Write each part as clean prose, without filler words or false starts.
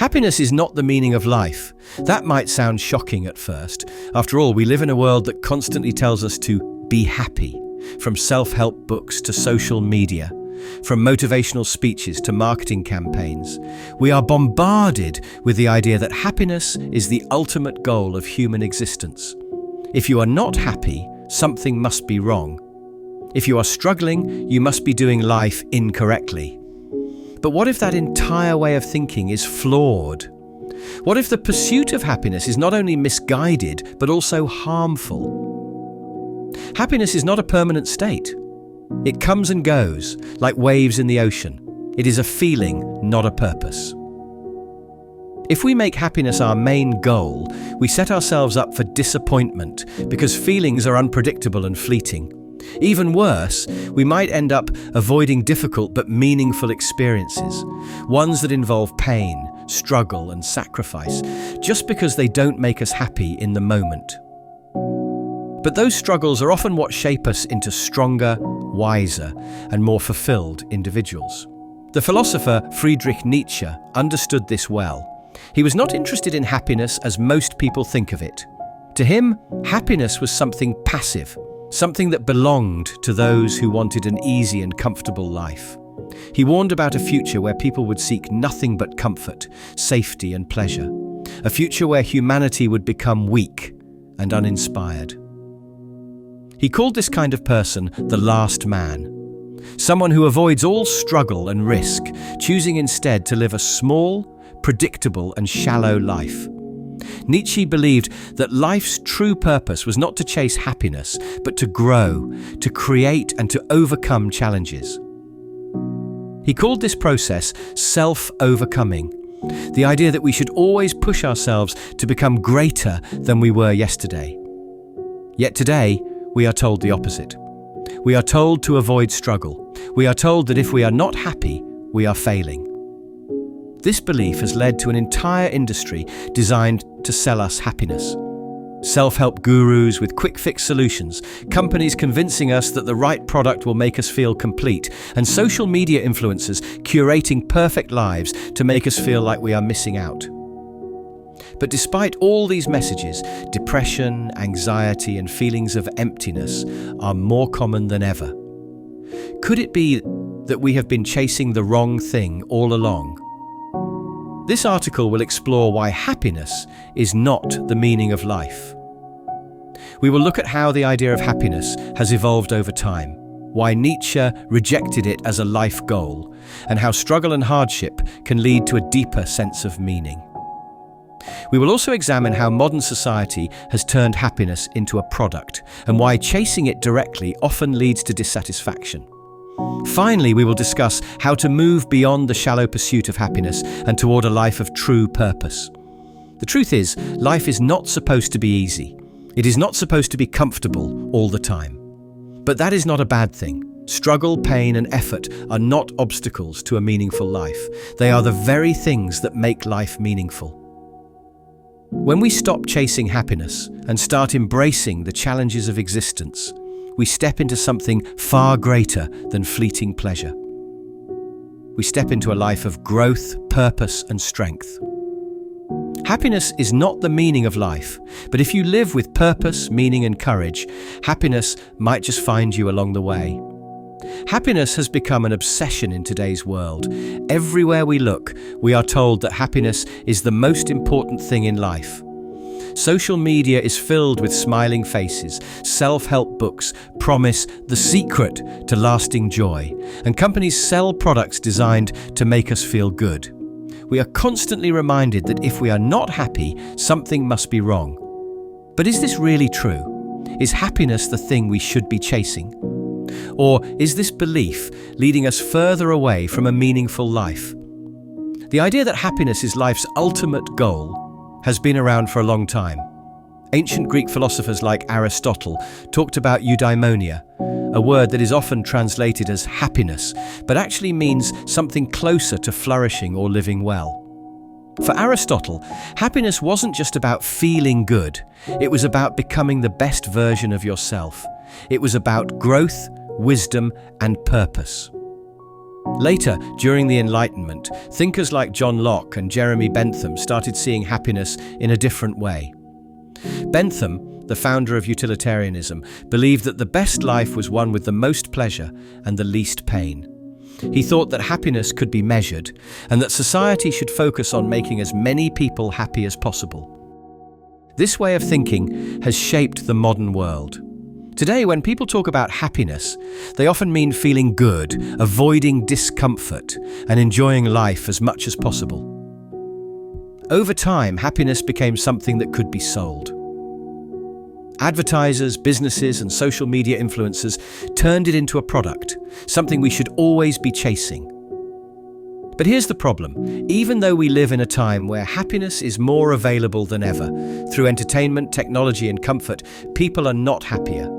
Happiness is not the meaning of life. That might sound shocking at first. After all, we live in a world that constantly tells us to be happy, from self-help books to social media, from motivational speeches to marketing campaigns. We are bombarded with the idea that happiness is the ultimate goal of human existence. If you are not happy, something must be wrong. If you are struggling, you must be doing life incorrectly. But what if that entire way of thinking is flawed? What if the pursuit of happiness is not only misguided, but also harmful? Happiness is not a permanent state. It comes and goes, like waves in the ocean. It is a feeling, not a purpose. If we make happiness our main goal, we set ourselves up for disappointment because feelings are unpredictable and fleeting. Even worse, we might end up avoiding difficult but meaningful experiences, ones that involve pain, struggle, and sacrifice, just because they don't make us happy in the moment. But those struggles are often what shape us into stronger, wiser, and more fulfilled individuals. The philosopher Friedrich Nietzsche understood this well. He was not interested in happiness as most people think of it. To him, happiness was something passive, something that belonged to those who wanted an easy and comfortable life. He warned about a future where people would seek nothing but comfort, safety, and pleasure. A future where humanity would become weak and uninspired. He called this kind of person the last man. Someone who avoids all struggle and risk, choosing instead to live a small, predictable, and shallow life. Nietzsche believed that life's true purpose was not to chase happiness, but to grow, to create, and to overcome challenges. He called this process self-overcoming, the idea that we should always push ourselves to become greater than we were yesterday. Yet today, we are told the opposite. We are told to avoid struggle. We are told that if we are not happy, we are failing. This belief has led to an entire industry designed to sell us happiness. Self-help gurus with quick-fix solutions, companies convincing us that the right product will make us feel complete, and social media influencers curating perfect lives to make us feel like we are missing out. But despite all these messages, depression, anxiety, and feelings of emptiness are more common than ever. Could it be that we have been chasing the wrong thing all along? This article will explore why happiness is not the meaning of life. We will look at how the idea of happiness has evolved over time, why Nietzsche rejected it as a life goal, and how struggle and hardship can lead to a deeper sense of meaning. We will also examine how modern society has turned happiness into a product, and why chasing it directly often leads to dissatisfaction. Finally, we will discuss how to move beyond the shallow pursuit of happiness and toward a life of true purpose. The truth is, life is not supposed to be easy. It is not supposed to be comfortable all the time. But that is not a bad thing. Struggle, pain, and effort are not obstacles to a meaningful life. They are the very things that make life meaningful. When we stop chasing happiness and start embracing the challenges of existence, we step into something far greater than fleeting pleasure. We step into a life of growth, purpose, and strength. Happiness is not the meaning of life, but if you live with purpose, meaning, and courage, happiness might just find you along the way. Happiness has become an obsession in today's world. Everywhere we look, we are told that happiness is the most important thing in life. Social media is filled with smiling faces, self-help books promise the secret to lasting joy, and companies sell products designed to make us feel good. We are constantly reminded that if we are not happy, something must be wrong. But is this really true? Is happiness the thing we should be chasing? Or is this belief leading us further away from a meaningful life? The idea that happiness is life's ultimate goal has been around for a long time. Ancient Greek philosophers like Aristotle talked about eudaimonia, a word that is often translated as happiness, but actually means something closer to flourishing or living well. For Aristotle, happiness wasn't just about feeling good, it was about becoming the best version of yourself. It was about growth, wisdom, and purpose. Later, during the Enlightenment, thinkers like John Locke and Jeremy Bentham started seeing happiness in a different way. Bentham, the founder of utilitarianism, believed that the best life was one with the most pleasure and the least pain. He thought that happiness could be measured and that society should focus on making as many people happy as possible. This way of thinking has shaped the modern world. Today, when people talk about happiness, they often mean feeling good, avoiding discomfort, and enjoying life as much as possible. Over time, happiness became something that could be sold. Advertisers, businesses, and social media influencers turned it into a product, something we should always be chasing. But here's the problem. Even though we live in a time where happiness is more available than ever, through entertainment, technology, and comfort, people are not happier.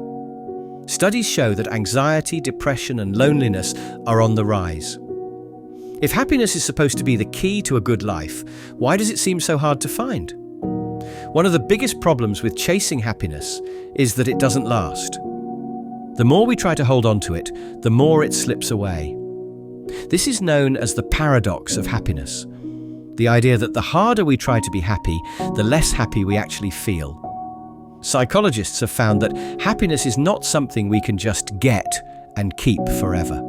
Studies show that anxiety, depression, and loneliness are on the rise. If happiness is supposed to be the key to a good life, why does it seem so hard to find? One of the biggest problems with chasing happiness is that it doesn't last. The more we try to hold on to it, the more it slips away. This is known as the paradox of happiness. The idea that the harder we try to be happy, the less happy we actually feel. Psychologists have found that happiness is not something we can just get and keep forever.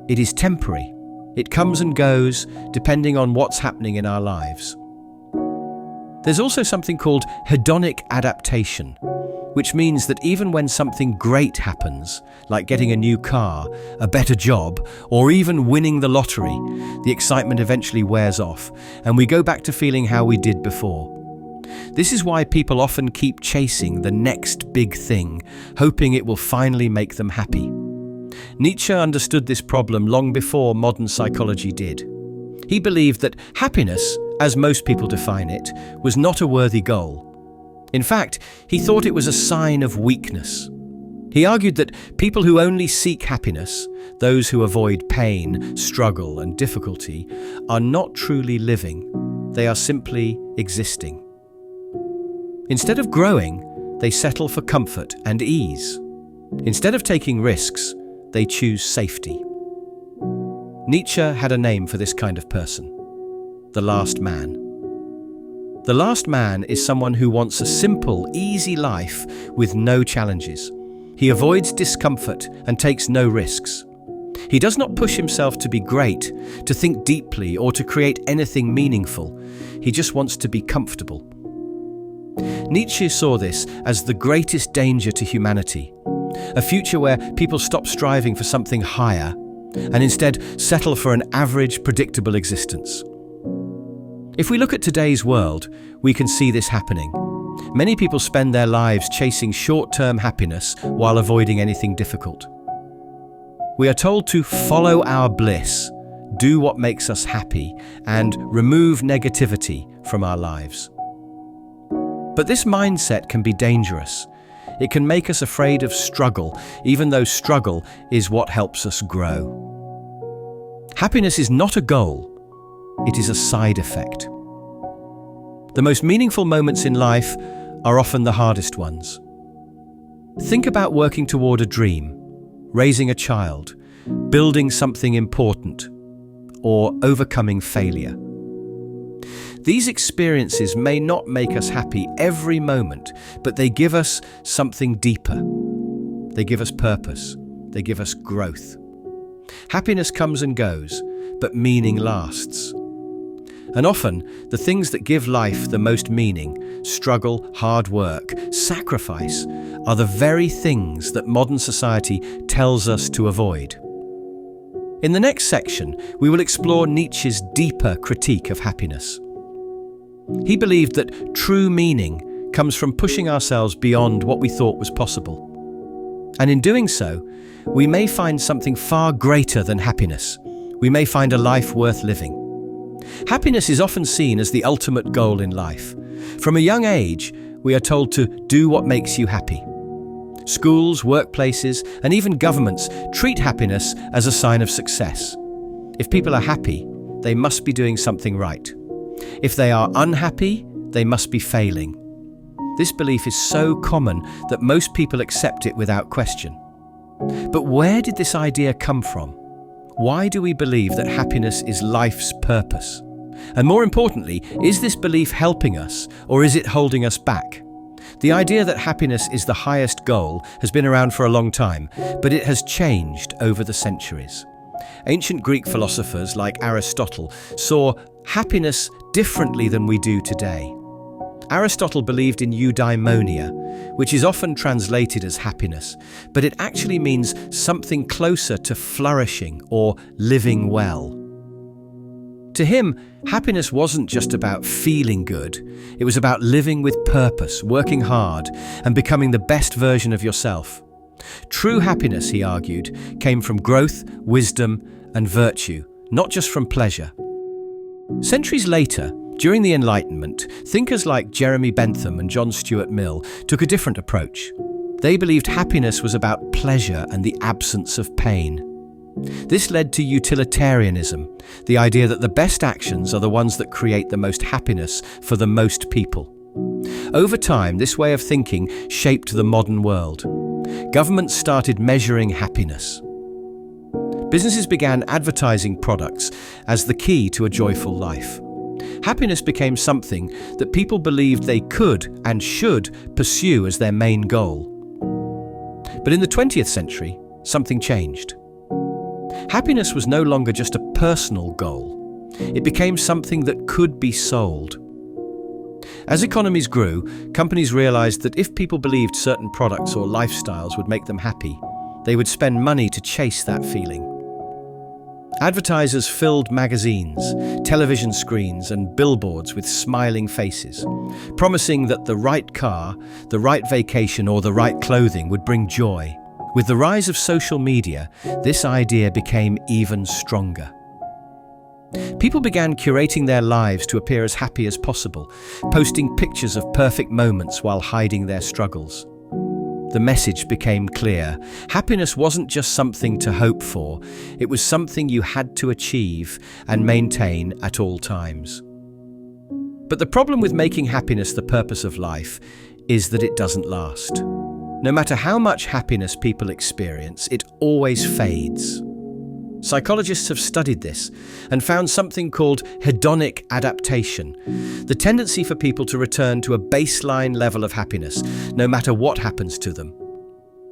It is temporary. It comes and goes depending on what's happening in our lives. There's also something called hedonic adaptation, which means that even when something great happens, like getting a new car, a better job, or even winning the lottery, the excitement eventually wears off, and we go back to feeling how we did before. This is why people often keep chasing the next big thing, hoping it will finally make them happy. Nietzsche understood this problem long before modern psychology did. He believed that happiness, as most people define it, was not a worthy goal. In fact, he thought it was a sign of weakness. He argued that people who only seek happiness, those who avoid pain, struggle, and difficulty, are not truly living. They are simply existing. Instead of growing, they settle for comfort and ease. Instead of taking risks, they choose safety. Nietzsche had a name for this kind of person: the last man. The last man is someone who wants a simple, easy life with no challenges. He avoids discomfort and takes no risks. He does not push himself to be great, to think deeply, or to create anything meaningful. He just wants to be comfortable. Nietzsche saw this as the greatest danger to humanity, a future where people stop striving for something higher and instead settle for an average, predictable existence. If we look at today's world, we can see this happening. Many people spend their lives chasing short-term happiness while avoiding anything difficult. We are told to follow our bliss, do what makes us happy, and remove negativity from our lives. But this mindset can be dangerous. It can make us afraid of struggle, even though struggle is what helps us grow. Happiness is not a goal, it is a side effect. The most meaningful moments in life are often the hardest ones. Think about working toward a dream, raising a child, building something important, or overcoming failure. These experiences may not make us happy every moment, but they give us something deeper. They give us purpose. They give us growth. Happiness comes and goes, but meaning lasts. And often, the things that give life the most meaning, struggle, hard work, sacrifice, are the very things that modern society tells us to avoid. In the next section, we will explore Nietzsche's deeper critique of happiness. He believed that true meaning comes from pushing ourselves beyond what we thought was possible. And in doing so, we may find something far greater than happiness. We may find a life worth living. Happiness is often seen as the ultimate goal in life. From a young age, we are told to do what makes you happy. Schools, workplaces, and even governments treat happiness as a sign of success. If people are happy, they must be doing something right. If they are unhappy, they must be failing. This belief is so common that most people accept it without question. But where did this idea come from? why do we believe that happiness is life's purpose? And more importantly, is this belief helping us, or is it holding us back? The idea that happiness is the highest goal has been around for a long time, but it has changed over the centuries. Ancient Greek philosophers like Aristotle saw happiness differently than we do today. Aristotle believed in eudaimonia, which is often translated as happiness, but it actually means something closer to flourishing or living well. To him, happiness wasn't just about feeling good, it was about living with purpose, working hard, and becoming the best version of yourself. True happiness, he argued, came from growth, wisdom, and virtue, not just from pleasure. Centuries later, during the Enlightenment, thinkers like Jeremy Bentham and John Stuart Mill took a different approach. They believed happiness was about pleasure and the absence of pain. This led to utilitarianism, the idea that the best actions are the ones that create the most happiness for the most people. Over time, this way of thinking shaped the modern world. Governments started measuring happiness. Businesses began advertising products as the key to a joyful life. Happiness became something that people believed they could and should pursue as their main goal. But in the 20th century, something changed. Happiness was no longer just a personal goal. It became something that could be sold. As economies grew, companies realized that if people believed certain products or lifestyles would make them happy, they would spend money to chase that feeling. Advertisers filled magazines, television screens, and billboards with smiling faces, promising that the right car, the right vacation, or the right clothing would bring joy. With the rise of social media, this idea became even stronger. People began curating their lives to appear as happy as possible, posting pictures of perfect moments while hiding their struggles. The message became clear. Happiness wasn't just something to hope for, it was something you had to achieve and maintain at all times. But the problem with making happiness the purpose of life is that it doesn't last. No matter how much happiness people experience, it always fades. Psychologists have studied this and found something called hedonic adaptation, the tendency for people to return to a baseline level of happiness, no matter what happens to them.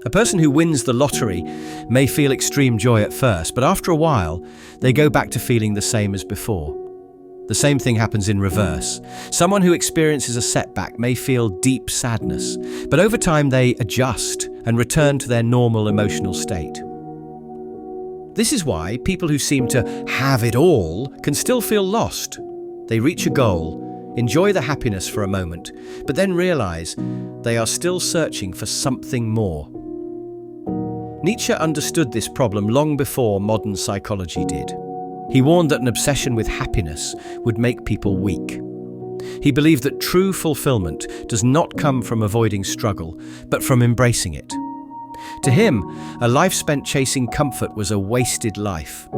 A person who wins the lottery may feel extreme joy at first, but after a while, they go back to feeling the same as before. The same thing happens in reverse. Someone who experiences a setback may feel deep sadness, but over time they adjust and return to their normal emotional state. This is why people who seem to have it all can still feel lost. They reach a goal, enjoy the happiness for a moment, but then realize they are still searching for something more. Nietzsche understood this problem long before modern psychology did. He warned that an obsession with happiness would make people weak. He believed that true fulfillment does not come from avoiding struggle, but from embracing it. To him, a life spent chasing comfort was a wasted life.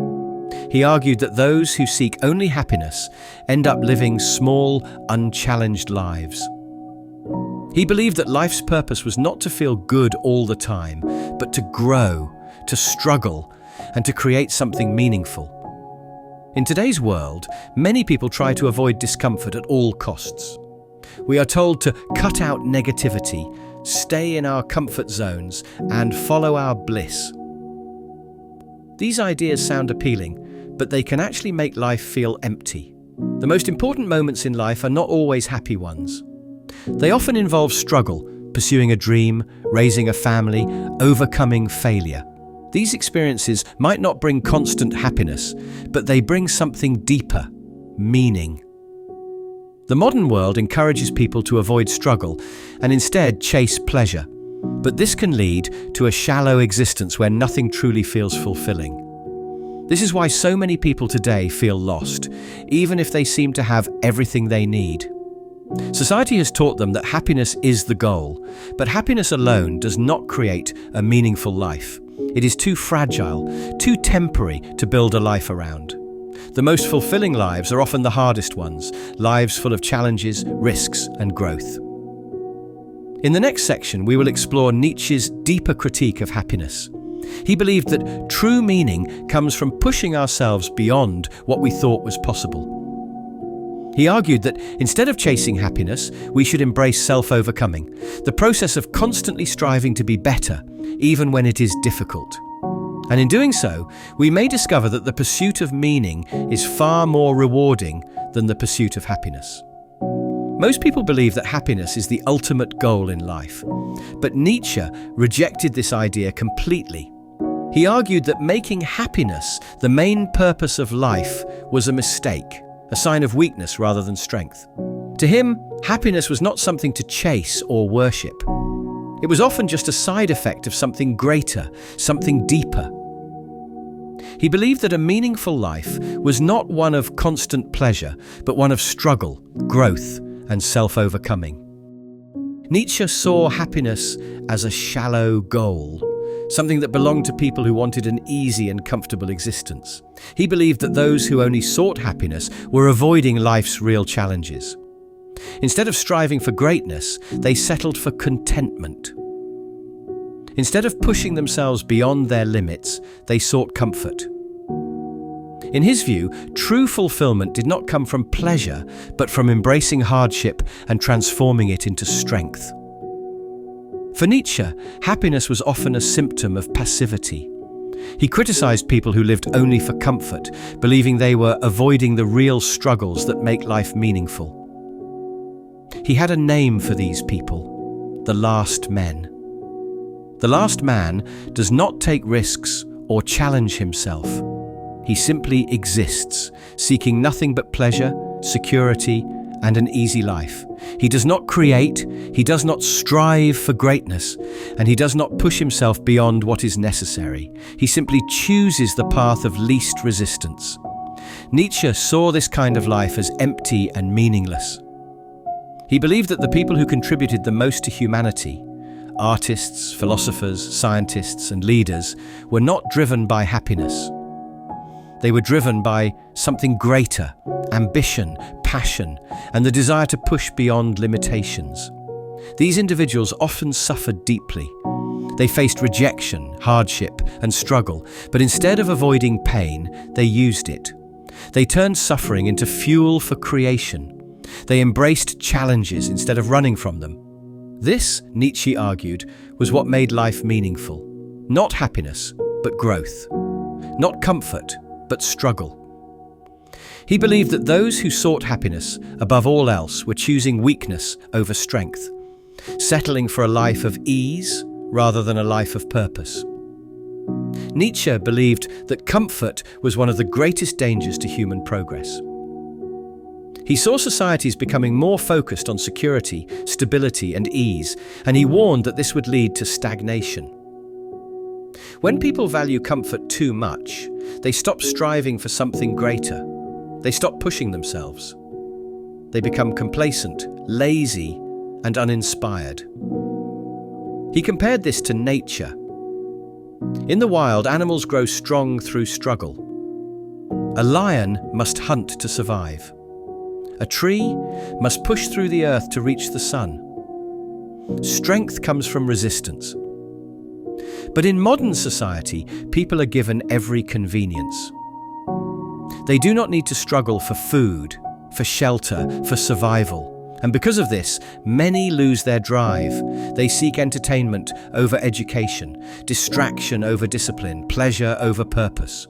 He argued that those who seek only happiness end up living small, unchallenged lives. He believed that life's purpose was not to feel good all the time, but to grow, to struggle, and to create something meaningful. In today's world, many people try to avoid discomfort at all costs. We are told to cut out negativity, stay in our comfort zones, and follow our bliss. These ideas sound appealing, but they can actually make life feel empty. The most important moments in life are not always happy ones. They often involve struggle, pursuing a dream, raising a family, overcoming failure. These experiences might not bring constant happiness, but they bring something deeper, meaning. The modern world encourages people to avoid struggle and instead chase pleasure. But this can lead to a shallow existence where nothing truly feels fulfilling. This is why so many people today feel lost, even if they seem to have everything they need. Society has taught them that happiness is the goal, but happiness alone does not create a meaningful life. It is too fragile, too temporary to build a life around. The most fulfilling lives are often the hardest ones, lives full of challenges, risks, and growth. In the next section, we will explore Nietzsche's deeper critique of happiness. He believed that true meaning comes from pushing ourselves beyond what we thought was possible. He argued that instead of chasing happiness, we should embrace self-overcoming, the process of constantly striving to be better, even when it is difficult. And in doing so, we may discover that the pursuit of meaning is far more rewarding than the pursuit of happiness. Most people believe that happiness is the ultimate goal in life, but Nietzsche rejected this idea completely. He argued that making happiness the main purpose of life was a mistake, a sign of weakness rather than strength. To him, happiness was not something to chase or worship. It was often just a side effect of something greater, something deeper. He believed that a meaningful life was not one of constant pleasure, but one of struggle, growth, and self-overcoming. Nietzsche saw happiness as a shallow goal, something that belonged to people who wanted an easy and comfortable existence. He believed that those who only sought happiness were avoiding life's real challenges. Instead of striving for greatness, they settled for contentment. Instead of pushing themselves beyond their limits, they sought comfort. In his view, true fulfillment did not come from pleasure, but from embracing hardship and transforming it into strength. For Nietzsche, happiness was often a symptom of passivity. He criticized people who lived only for comfort, believing they were avoiding the real struggles that make life meaningful. He had a name for these people: the last men. The last man does not take risks or challenge himself. He simply exists, seeking nothing but pleasure, security, and an easy life. He does not create, he does not strive for greatness, and he does not push himself beyond what is necessary. He simply chooses the path of least resistance. Nietzsche saw this kind of life as empty and meaningless. He believed that the people who contributed the most to humanity, artists, philosophers, scientists, and leaders, were not driven by happiness. They were driven by something greater: ambition, passion, and the desire to push beyond limitations. These individuals often suffered deeply. They faced rejection, hardship, and struggle, but instead of avoiding pain, they used it. They turned suffering into fuel for creation. They embraced challenges instead of running from them. This, Nietzsche argued, was what made life meaningful. Not happiness, but growth. Not comfort, but struggle. He believed that those who sought happiness above all else were choosing weakness over strength, settling for a life of ease rather than a life of purpose. Nietzsche believed that comfort was one of the greatest dangers to human progress. He saw societies becoming more focused on security, stability, and ease, and he warned that this would lead to stagnation. When people value comfort too much, they stop striving for something greater. They stop pushing themselves. They become complacent, lazy, and uninspired. He compared this to nature. In the wild, animals grow strong through struggle. A lion must hunt to survive. A tree must push through the earth to reach the sun. Strength comes from resistance. But in modern society, people are given every convenience. They do not need to struggle for food, for shelter, for survival. And because of this, many lose their drive. They seek entertainment over education, distraction over discipline, pleasure over purpose.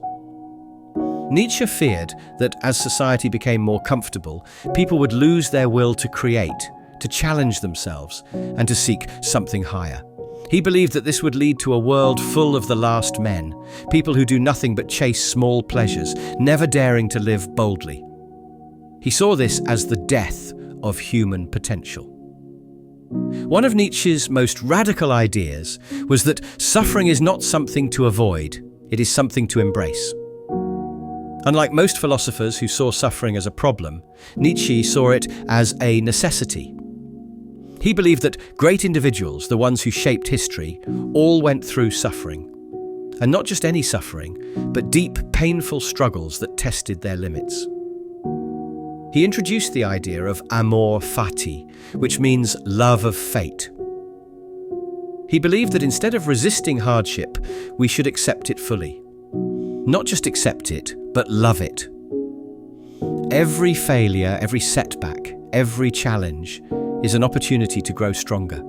Nietzsche feared that as society became more comfortable, people would lose their will to create, to challenge themselves, and to seek something higher. He believed that this would lead to a world full of the last men, people who do nothing but chase small pleasures, never daring to live boldly. He saw this as the death of human potential. One of Nietzsche's most radical ideas was that suffering is not something to avoid, it is something to embrace. Unlike most philosophers who saw suffering as a problem, Nietzsche saw it as a necessity. He believed that great individuals, the ones who shaped history, all went through suffering. And not just any suffering, but deep, painful struggles that tested their limits. He introduced the idea of amor fati, which means love of fate. He believed that instead of resisting hardship, we should accept it fully. Not just accept it, but love it. Every failure, every setback, every challenge is an opportunity to grow stronger.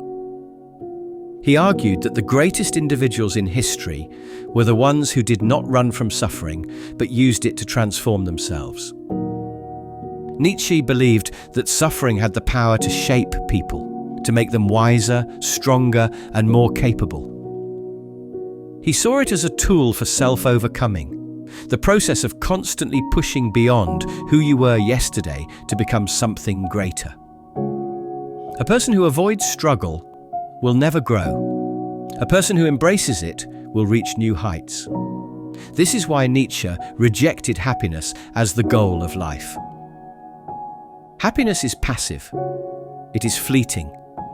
He argued that the greatest individuals in history were the ones who did not run from suffering, but used it to transform themselves. Nietzsche believed that suffering had the power to shape people, to make them wiser, stronger, and more capable. He saw it as a tool for self-overcoming, the process of constantly pushing beyond who you were yesterday to become something greater. A person who avoids struggle will never grow. A person who embraces it will reach new heights. This is why Nietzsche rejected happiness as the goal of life. Happiness is passive. It is fleeting.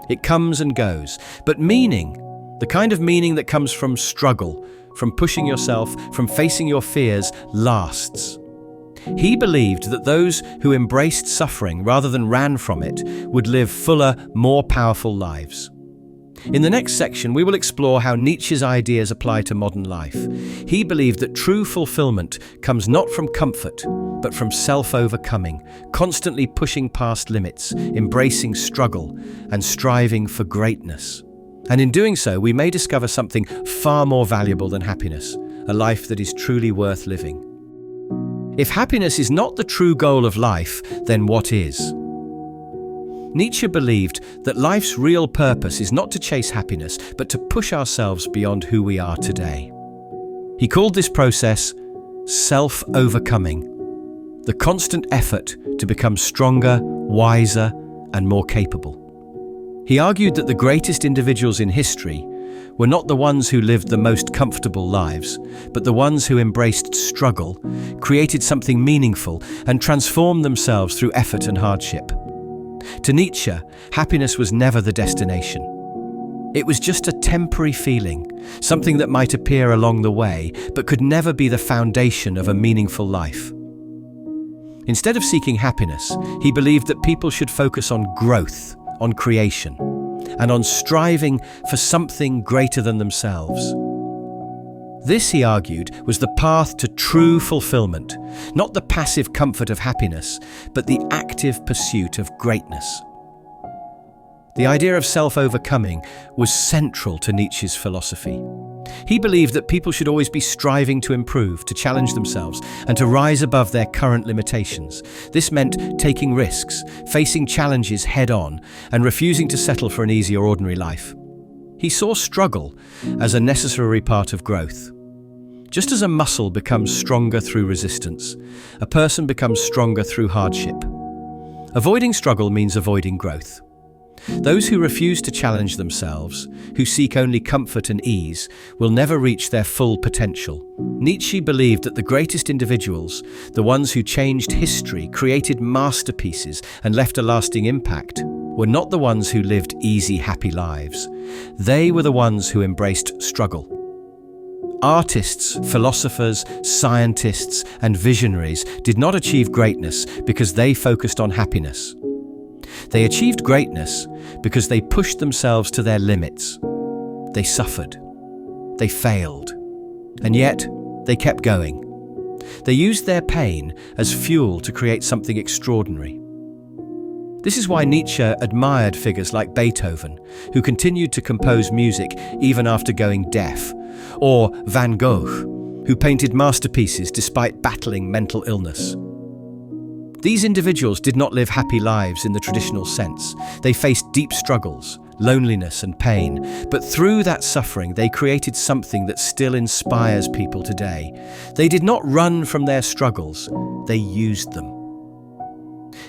It comes and goes. But meaning, the kind of meaning that comes from struggle, from pushing yourself, from facing your fears, lasts. He believed that those who embraced suffering rather than ran from it would live fuller, more powerful lives. In the next section, we will explore how Nietzsche's ideas apply to modern life. He believed that true fulfillment comes not from comfort, but from self-overcoming, constantly pushing past limits, embracing struggle, and striving for greatness. And in doing so, we may discover something far more valuable than happiness, a life that is truly worth living. If happiness is not the true goal of life, then what is? Nietzsche believed that life's real purpose is not to chase happiness, but to push ourselves beyond who we are today. He called this process self-overcoming, the constant effort to become stronger, wiser, and more capable. He argued that the greatest individuals in history were not the ones who lived the most comfortable lives, but the ones who embraced struggle, created something meaningful, and transformed themselves through effort and hardship. To Nietzsche, happiness was never the destination. It was just a temporary feeling, something that might appear along the way, but could never be the foundation of a meaningful life. Instead of seeking happiness, he believed that people should focus on growth, on creation, and on striving for something greater than themselves. This, he argued, was the path to true fulfillment, not the passive comfort of happiness, but the active pursuit of greatness. The idea of self-overcoming was central to Nietzsche's philosophy. He believed that people should always be striving to improve, to challenge themselves, and to rise above their current limitations. This meant taking risks, facing challenges head-on, and refusing to settle for an easy or ordinary life. He saw struggle as a necessary part of growth. Just as a muscle becomes stronger through resistance, a person becomes stronger through hardship. Avoiding struggle means avoiding growth. Those who refuse to challenge themselves, who seek only comfort and ease, will never reach their full potential. Nietzsche believed that the greatest individuals, the ones who changed history, created masterpieces, and left a lasting impact, were not the ones who lived easy, happy lives. They were the ones who embraced struggle. Artists, philosophers, scientists, and visionaries did not achieve greatness because they focused on happiness. They achieved greatness because they pushed themselves to their limits. They suffered. They failed. And yet, they kept going. They used their pain as fuel to create something extraordinary. This is why Nietzsche admired figures like Beethoven, who continued to compose music even after going deaf, or Van Gogh, who painted masterpieces despite battling mental illness. These individuals did not live happy lives in the traditional sense. They faced deep struggles, loneliness and pain, but through that suffering they created something that still inspires people today. They did not run from their struggles, they used them.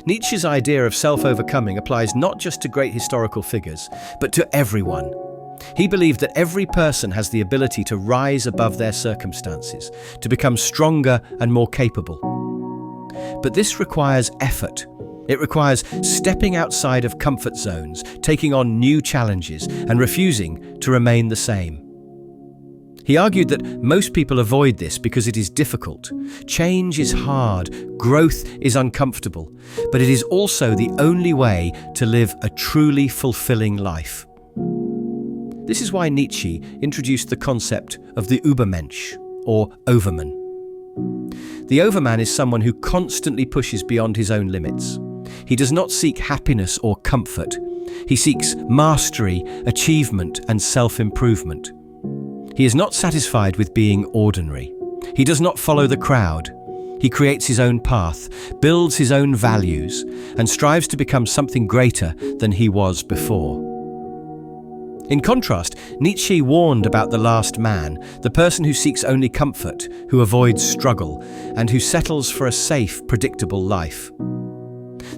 Nietzsche's idea of self-overcoming applies not just to great historical figures, but to everyone. He believed that every person has the ability to rise above their circumstances, to become stronger and more capable. But this requires effort. It requires stepping outside of comfort zones, taking on new challenges, and refusing to remain the same. He argued that most people avoid this because it is difficult. Change is hard, growth is uncomfortable, but it is also the only way to live a truly fulfilling life. This is why Nietzsche introduced the concept of the Übermensch, or overman. The overman is someone who constantly pushes beyond his own limits. He does not seek happiness or comfort. He seeks mastery, achievement, and self-improvement. He is not satisfied with being ordinary. He does not follow the crowd. He creates his own path, builds his own values, and strives to become something greater than he was before. In contrast, Nietzsche warned about the last man, the person who seeks only comfort, who avoids struggle, and who settles for a safe, predictable life.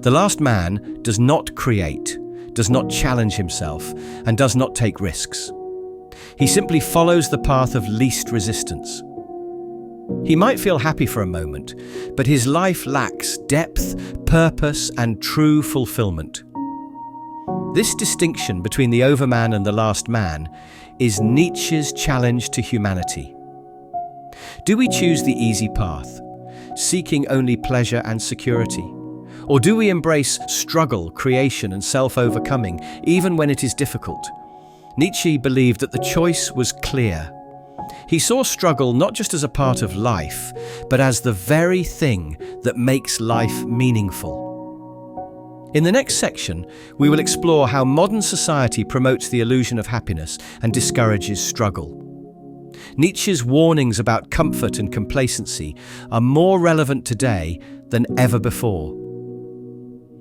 The last man does not create, does not challenge himself, and does not take risks. He simply follows the path of least resistance. He might feel happy for a moment, but his life lacks depth, purpose, and true fulfillment. This distinction between the overman and the last man is Nietzsche's challenge to humanity. Do we choose the easy path, seeking only pleasure and security? Or do we embrace struggle, creation, and self-overcoming, even when it is difficult? Nietzsche believed that the choice was clear. He saw struggle not just as a part of life, but as the very thing that makes life meaningful. In the next section, we will explore how modern society promotes the illusion of happiness and discourages struggle. Nietzsche's warnings about comfort and complacency are more relevant today than ever before.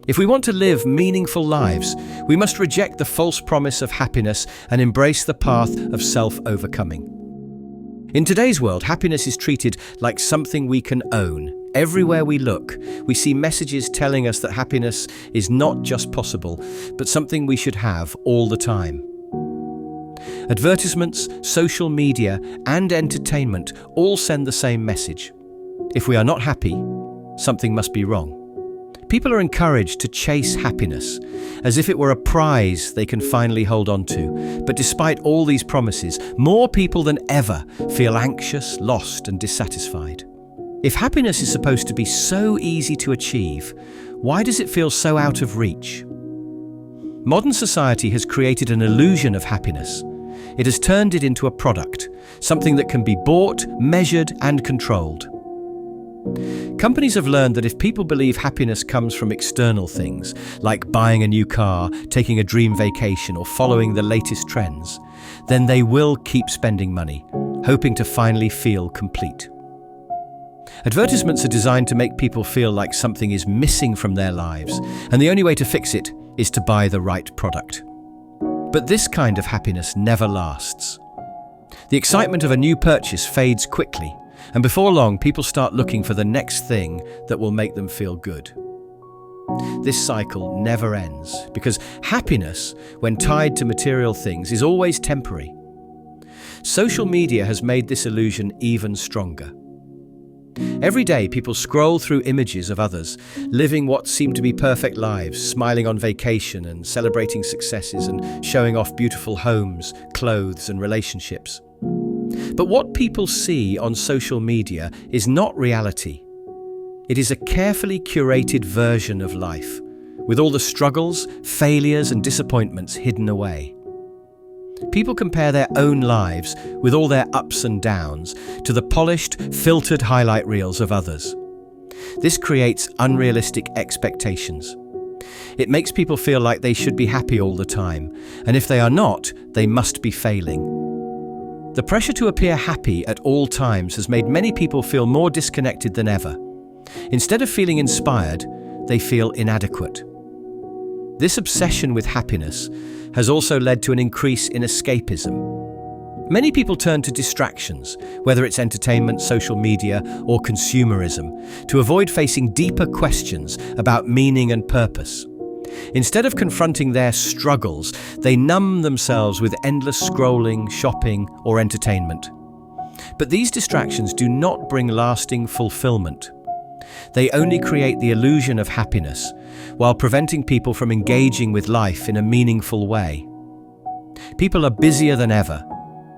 If we want to live meaningful lives, we must reject the false promise of happiness and embrace the path of self-overcoming. In today's world, happiness is treated like something we can own. Everywhere we look, we see messages telling us that happiness is not just possible, but something we should have all the time. Advertisements, social media, and entertainment all send the same message. If we are not happy, something must be wrong. People are encouraged to chase happiness, as if it were a prize they can finally hold on to. But despite all these promises, more people than ever feel anxious, lost, and dissatisfied. If happiness is supposed to be so easy to achieve, why does it feel so out of reach? Modern society has created an illusion of happiness. It has turned it into a product, something that can be bought, measured, and controlled. Companies have learned that if people believe happiness comes from external things, like buying a new car, taking a dream vacation, or following the latest trends, then they will keep spending money, hoping to finally feel complete. Advertisements are designed to make people feel like something is missing from their lives, and the only way to fix it is to buy the right product. But this kind of happiness never lasts. The excitement of a new purchase fades quickly, and before long, people start looking for the next thing that will make them feel good. This cycle never ends, because happiness, when tied to material things, is always temporary. Social media has made this illusion even stronger. Every day, people scroll through images of others, living what seem to be perfect lives, smiling on vacation and celebrating successes and showing off beautiful homes, clothes, and relationships. But what people see on social media is not reality. It is a carefully curated version of life, with all the struggles, failures, and disappointments hidden away. People compare their own lives, with all their ups and downs, to the polished, filtered highlight reels of others. This creates unrealistic expectations. It makes people feel like they should be happy all the time, and if they are not, they must be failing. The pressure to appear happy at all times has made many people feel more disconnected than ever. Instead of feeling inspired, they feel inadequate. This obsession with happiness has also led to an increase in escapism. Many people turn to distractions, whether it's entertainment, social media, or consumerism, to avoid facing deeper questions about meaning and purpose. Instead of confronting their struggles, they numb themselves with endless scrolling, shopping, or entertainment. But these distractions do not bring lasting fulfillment. They only create the illusion of happiness, while preventing people from engaging with life in a meaningful way. People are busier than ever,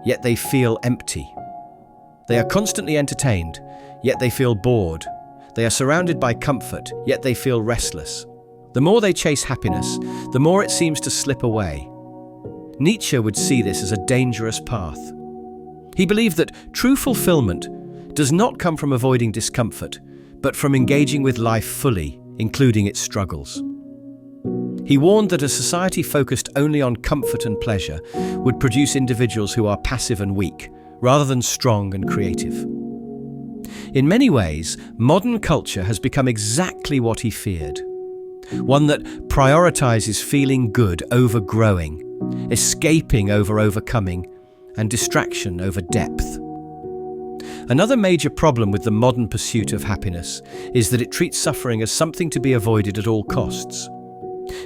yet they feel empty. They are constantly entertained, yet they feel bored. They are surrounded by comfort, yet they feel restless. The more they chase happiness, the more it seems to slip away. Nietzsche would see this as a dangerous path. He believed that true fulfillment does not come from avoiding discomfort, but from engaging with life fully, including its struggles. He warned that a society focused only on comfort and pleasure would produce individuals who are passive and weak, rather than strong and creative. In many ways, modern culture has become exactly what he feared. One that prioritizes feeling good over growing, escaping over overcoming, and distraction over depth. Another major problem with the modern pursuit of happiness is that it treats suffering as something to be avoided at all costs.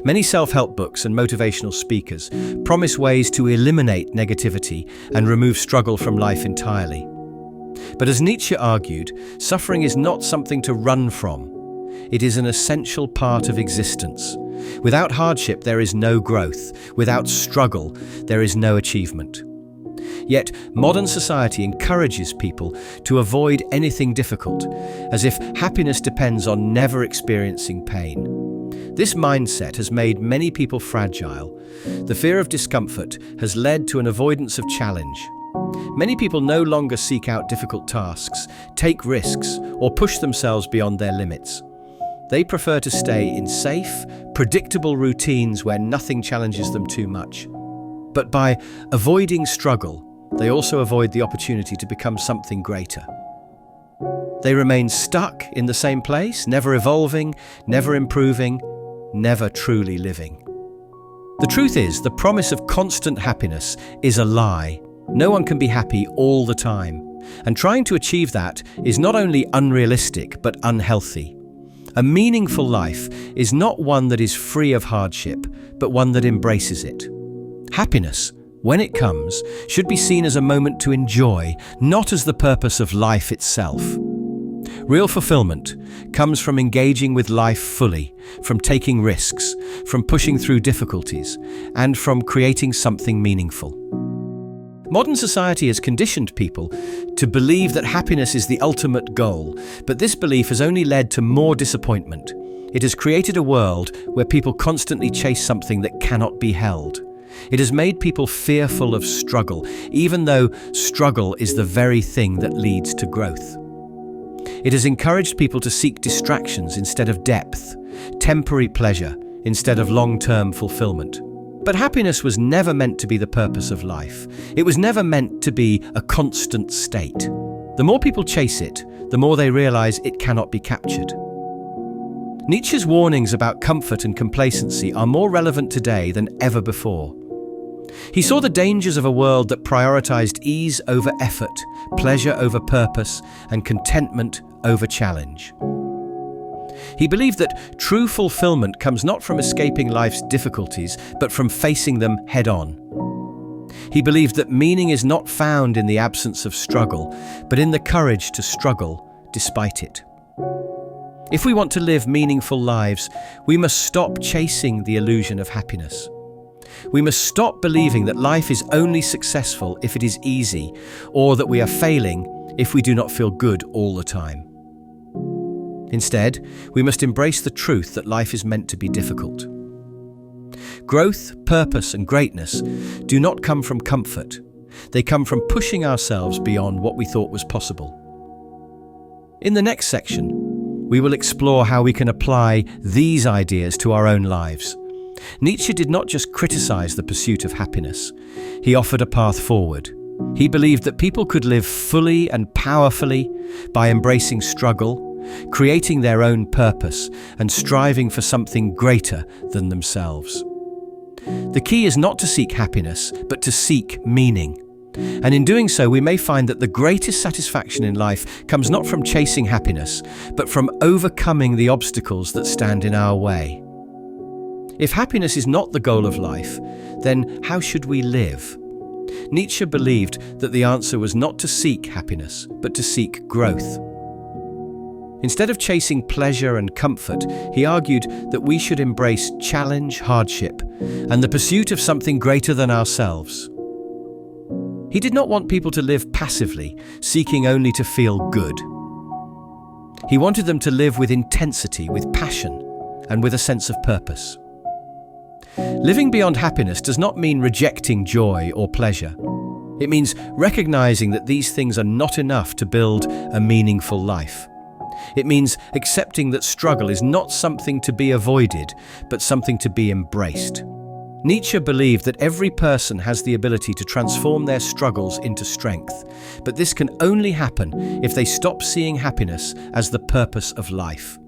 Many self-help books and motivational speakers promise ways to eliminate negativity and remove struggle from life entirely. But as Nietzsche argued, suffering is not something to run from. It is an essential part of existence. Without hardship, there is no growth. Without struggle, there is no achievement. Yet, modern society encourages people to avoid anything difficult, as if happiness depends on never experiencing pain. This mindset has made many people fragile. The fear of discomfort has led to an avoidance of challenge. Many people no longer seek out difficult tasks, take risks, or push themselves beyond their limits. They prefer to stay in safe, predictable routines where nothing challenges them too much. But by avoiding struggle, they also avoid the opportunity to become something greater. They remain stuck in the same place, never evolving, never improving, never truly living. The truth is, the promise of constant happiness is a lie. No one can be happy all the time, and trying to achieve that is not only unrealistic but unhealthy. A meaningful life is not one that is free of hardship, but one that embraces it. Happiness, when it comes, should be seen as a moment to enjoy, not as the purpose of life itself. Real fulfillment comes from engaging with life fully, from taking risks, from pushing through difficulties, and from creating something meaningful. Modern society has conditioned people to believe that happiness is the ultimate goal, but this belief has only led to more disappointment. It has created a world where people constantly chase something that cannot be held. It has made people fearful of struggle, even though struggle is the very thing that leads to growth. It has encouraged people to seek distractions instead of depth, temporary pleasure instead of long-term fulfillment. But happiness was never meant to be the purpose of life. It was never meant to be a constant state. The more people chase it, the more they realize it cannot be captured. Nietzsche's warnings about comfort and complacency are more relevant today than ever before. He saw the dangers of a world that prioritized ease over effort, pleasure over purpose, and contentment over challenge. He believed that true fulfillment comes not from escaping life's difficulties, but from facing them head-on. He believed that meaning is not found in the absence of struggle, but in the courage to struggle despite it. If we want to live meaningful lives, we must stop chasing the illusion of happiness. We must stop believing that life is only successful if it is easy, or that we are failing if we do not feel good all the time. Instead, we must embrace the truth that life is meant to be difficult. Growth, purpose, and greatness do not come from comfort. They come from pushing ourselves beyond what we thought was possible. In the next section, we will explore how we can apply these ideas to our own lives. Nietzsche did not just criticize the pursuit of happiness. He offered a path forward. He believed that people could live fully and powerfully by embracing struggle, creating their own purpose, and striving for something greater than themselves. The key is not to seek happiness, but to seek meaning. And in doing so, we may find that the greatest satisfaction in life comes not from chasing happiness, but from overcoming the obstacles that stand in our way. If happiness is not the goal of life, then how should we live? Nietzsche believed that the answer was not to seek happiness, but to seek growth. Instead of chasing pleasure and comfort, he argued that we should embrace challenge, hardship, and the pursuit of something greater than ourselves. He did not want people to live passively, seeking only to feel good. He wanted them to live with intensity, with passion, and with a sense of purpose. Living beyond happiness does not mean rejecting joy or pleasure. It means recognizing that these things are not enough to build a meaningful life. It means accepting that struggle is not something to be avoided, but something to be embraced. Nietzsche believed that every person has the ability to transform their struggles into strength, but this can only happen if they stop seeing happiness as the purpose of life.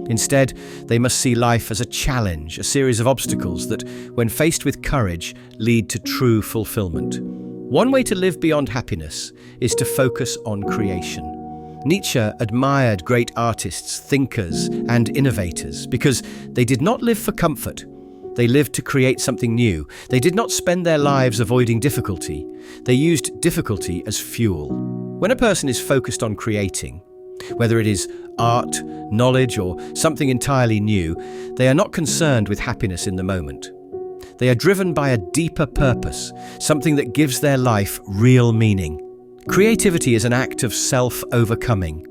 Instead, they must see life as a challenge, a series of obstacles that, when faced with courage, lead to true fulfillment. One way to live beyond happiness is to focus on creation. Nietzsche admired great artists, thinkers, and innovators because they did not live for comfort. They lived to create something new. They did not spend their lives avoiding difficulty. They used difficulty as fuel. When a person is focused on creating, whether it is art, knowledge, or something entirely new, they are not concerned with happiness in the moment. They are driven by a deeper purpose, something that gives their life real meaning. Creativity is an act of self-overcoming,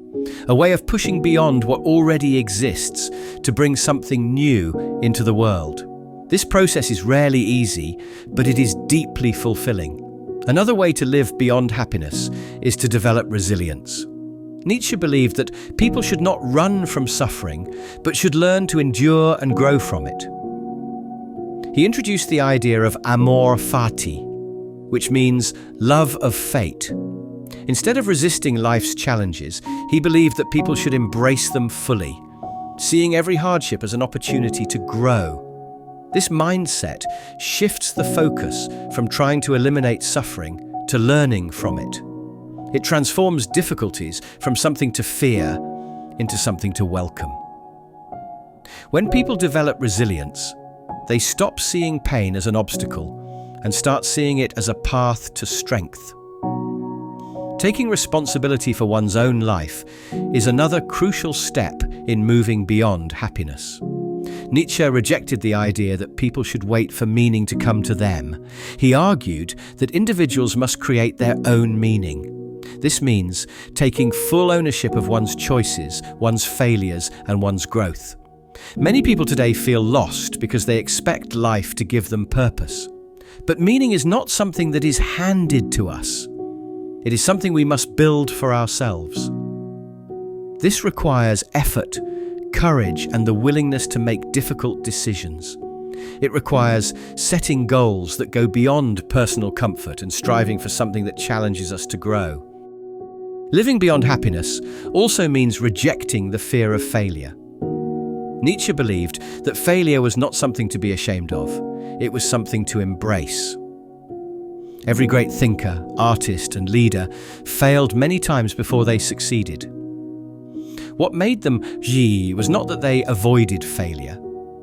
a way of pushing beyond what already exists to bring something new into the world. This process is rarely easy, but it is deeply fulfilling. Another way to live beyond happiness is to develop resilience. Nietzsche believed that people should not run from suffering, but should learn to endure and grow from it. He introduced the idea of amor fati, which means love of fate. Instead of resisting life's challenges, he believed that people should embrace them fully, seeing every hardship as an opportunity to grow. This mindset shifts the focus from trying to eliminate suffering to learning from it. It transforms difficulties from something to fear into something to welcome. When people develop resilience, they stop seeing pain as an obstacle and start seeing it as a path to strength. Taking responsibility for one's own life is another crucial step in moving beyond happiness. Nietzsche rejected the idea that people should wait for meaning to come to them. He argued that individuals must create their own meaning. This means taking full ownership of one's choices, one's failures, and one's growth. Many people today feel lost because they expect life to give them purpose. But meaning is not something that is handed to us. It is something we must build for ourselves. This requires effort, courage, and the willingness to make difficult decisions. It requires setting goals that go beyond personal comfort and striving for something that challenges us to grow. Living beyond happiness also means rejecting the fear of failure. Nietzsche believed that failure was not something to be ashamed of. It was something to embrace. Every great thinker, artist, and leader failed many times before they succeeded. What made them was not that they avoided failure,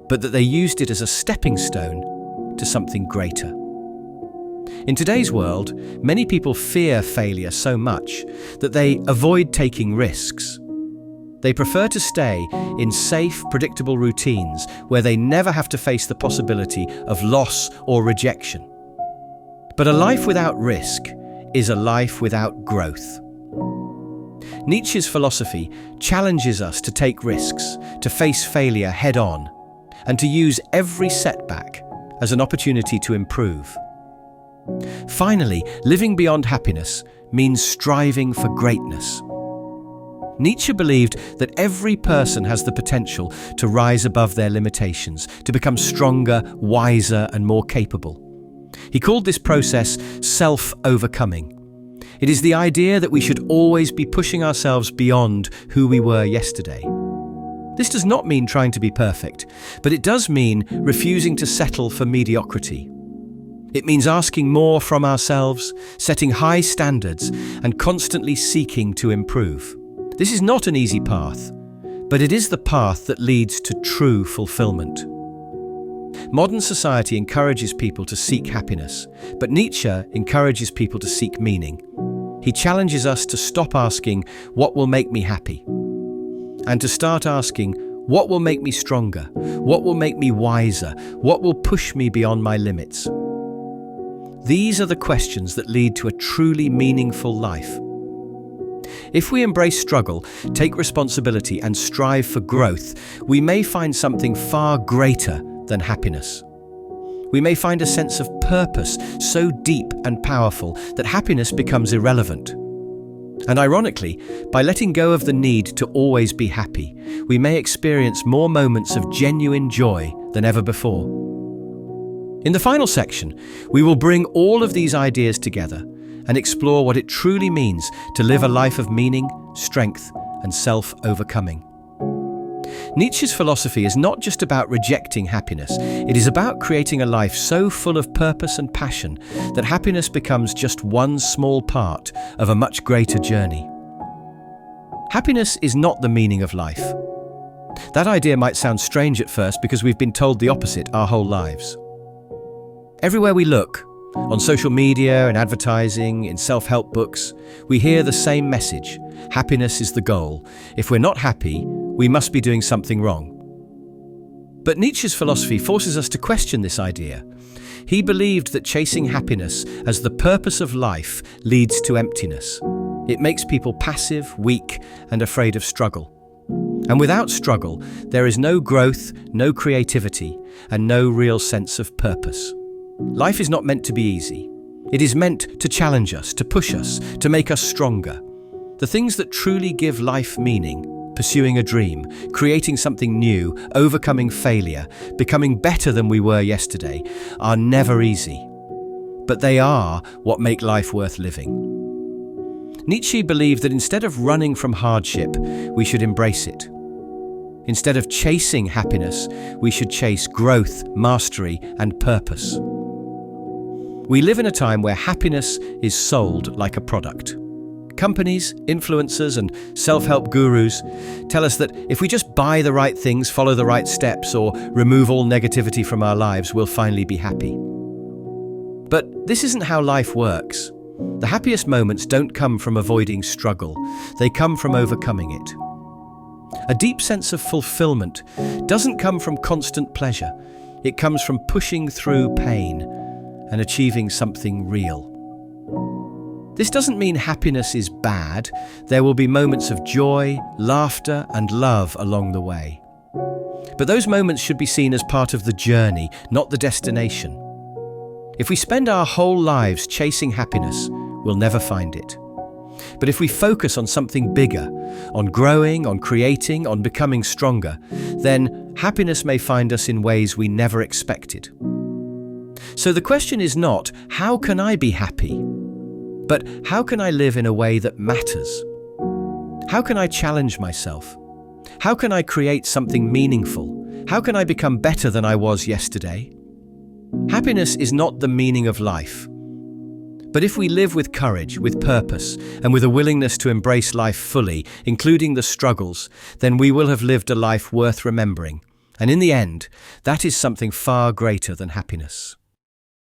but that they used it as a stepping stone to something greater. In today's world, many people fear failure so much that they avoid taking risks. They prefer to stay in safe, predictable routines where they never have to face the possibility of loss or rejection. But a life without risk is a life without growth. Nietzsche's philosophy challenges us to take risks, to face failure head-on, and to use every setback as an opportunity to improve. Finally, living beyond happiness means striving for greatness. Nietzsche believed that every person has the potential to rise above their limitations, to become stronger, wiser, and more capable. He called this process self-overcoming. It is the idea that we should always be pushing ourselves beyond who we were yesterday. This does not mean trying to be perfect, but it does mean refusing to settle for mediocrity. It means asking more from ourselves, setting high standards, and constantly seeking to improve. This is not an easy path, but it is the path that leads to true fulfillment. Modern society encourages people to seek happiness, but Nietzsche encourages people to seek meaning. He challenges us to stop asking, "What will make me happy?" and to start asking, "What will make me stronger? What will make me wiser? What will push me beyond my limits?" These are the questions that lead to a truly meaningful life. If we embrace struggle, take responsibility, and strive for growth, we may find something far greater than happiness. We may find a sense of purpose so deep and powerful that happiness becomes irrelevant. And ironically, by letting go of the need to always be happy, we may experience more moments of genuine joy than ever before. In the final section, we will bring all of these ideas together and explore what it truly means to live a life of meaning, strength, and self-overcoming. Nietzsche's philosophy is not just about rejecting happiness, it is about creating a life so full of purpose and passion that happiness becomes just one small part of a much greater journey. Happiness is not the meaning of life. That idea might sound strange at first because we've been told the opposite our whole lives. Everywhere we look, on social media and advertising, in self-help books, we hear the same message: happiness is the goal. If we're not happy, we must be doing something wrong. But Nietzsche's philosophy forces us to question this idea. He believed that chasing happiness as the purpose of life leads to emptiness. It makes people passive, weak, and afraid of struggle. And without struggle, there is no growth, no creativity, and no real sense of purpose. Life is not meant to be easy. It is meant to challenge us, to push us, to make us stronger. The things that truly give life meaning, pursuing a dream, creating something new, overcoming failure, becoming better than we were yesterday, are never easy. But they are what make life worth living. Nietzsche believed that instead of running from hardship, we should embrace it. Instead of chasing happiness, we should chase growth, mastery, and purpose. We live in a time where happiness is sold like a product. Companies, influencers, and self-help gurus tell us that if we just buy the right things, follow the right steps, or remove all negativity from our lives, we'll finally be happy. But this isn't how life works. The happiest moments don't come from avoiding struggle, they come from overcoming it. A deep sense of fulfillment doesn't come from constant pleasure, it comes from pushing through pain and achieving something real. This doesn't mean happiness is bad. There will be moments of joy, laughter, and love along the way. But those moments should be seen as part of the journey, not the destination. If we spend our whole lives chasing happiness, we'll never find it. But if we focus on something bigger, on growing, on creating, on becoming stronger, then happiness may find us in ways we never expected. So the question is not, how can I be happy? But how can I live in a way that matters? How can I challenge myself? How can I create something meaningful? How can I become better than I was yesterday? Happiness is not the meaning of life. But if we live with courage, with purpose, and with a willingness to embrace life fully, including the struggles, then we will have lived a life worth remembering. And in the end, that is something far greater than happiness.